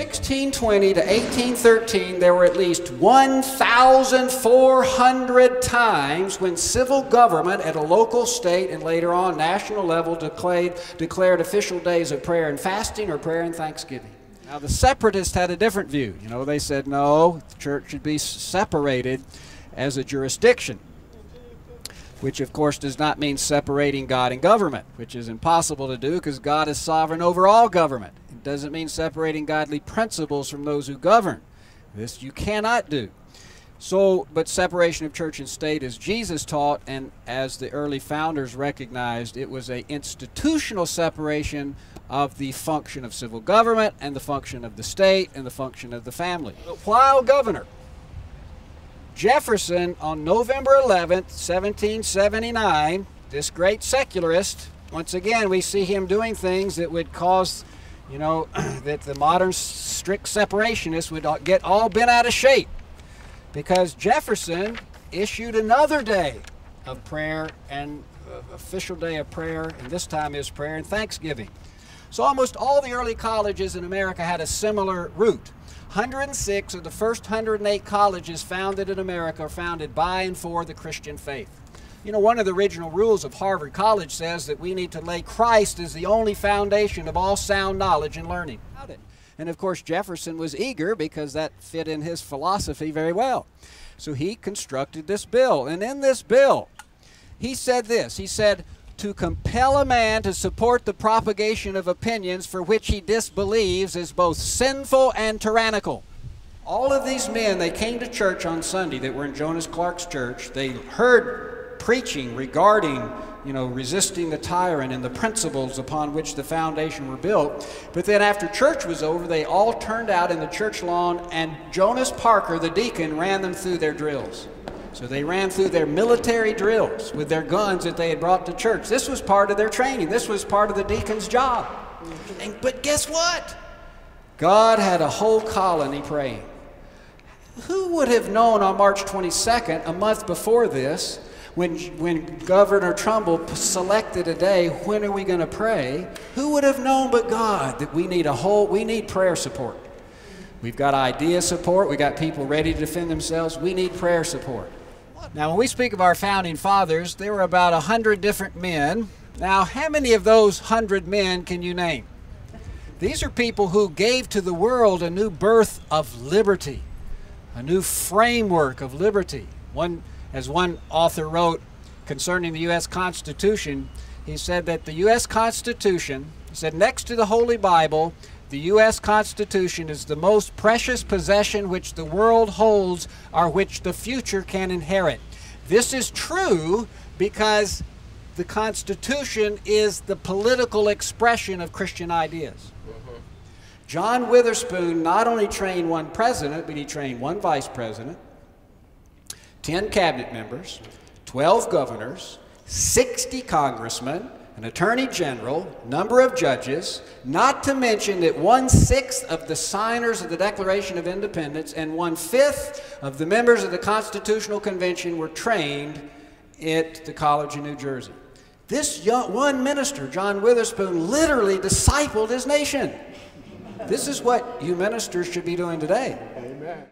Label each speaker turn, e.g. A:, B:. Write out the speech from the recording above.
A: 1620 to 1813, there were at least 1,400 times when civil government at a local, state, and later on national level declared official days of prayer and fasting or prayer and thanksgiving. Now the separatists had a different view. You know, they said no, the church should be separated as a jurisdiction, which of course does not mean separating God and government, which is impossible to do because God is sovereign over all government. It doesn't mean separating godly principles from those who govern. This you cannot do. But separation of church and state, as Jesus taught and as the early founders recognized, it was an institutional separation of the function of civil government and the function of the state and the function of the family. But while governor, Jefferson, on November 11th, 1779, this great secularist, once again we see him doing things that would cause, you know, that the modern strict separationists would get all bent out of shape, because Jefferson issued another day of prayer, and official day of prayer, and this time is prayer and thanksgiving. So almost all the early colleges in America had a similar route. 106 of the first 108 colleges founded in America are founded by and for the Christian faith. You know, one of the original rules of Harvard College says that we need to lay Christ as the only foundation of all sound knowledge and learning. And of course Jefferson was eager because that fit in his philosophy very well. So he constructed this bill, and in this bill he said this, he said, to compel a man to support the propagation of opinions for which he disbelieves is both sinful and tyrannical. All of these men, they came to church on Sunday that were in Jonas Clark's church. They heard preaching regarding, you know, resisting the tyrant and the principles upon which the foundation were built. But then after church was over, they all turned out in the church lawn, and Jonas Parker, the deacon, ran them through their drills. So they ran through their military drills with their guns that they had brought to church. This was part of their training. This was part of the deacon's job. But guess what? God had a whole colony praying. Who would have known on March 22nd, a month before this, when Governor Trumbull selected a day, when are we going to pray? Who would have known but God that we need prayer support? We've got idea support. We got people ready to defend themselves. We need prayer support. Now, when we speak of our founding fathers, there were about 100 different men. Now, how many of those 100 men can you name? These are people who gave to the world a new birth of liberty, a new framework of liberty. As one author wrote concerning the U.S. Constitution, he said that the U.S. Constitution, he said, next to the Holy Bible, the U.S. Constitution is the most precious possession which the world holds or which the future can inherit. This is true because the Constitution is the political expression of Christian ideas. John Witherspoon not only trained one president, but he trained one vice president, 10 cabinet members, 12 governors, 60 congressmen, an attorney general, number of judges, not to mention that 1/6 of the signers of the Declaration of Independence and 1/5 of the members of the Constitutional Convention were trained at the College in New Jersey. This one minister, John Witherspoon, literally discipled his nation. This is what you ministers should be doing today. Amen.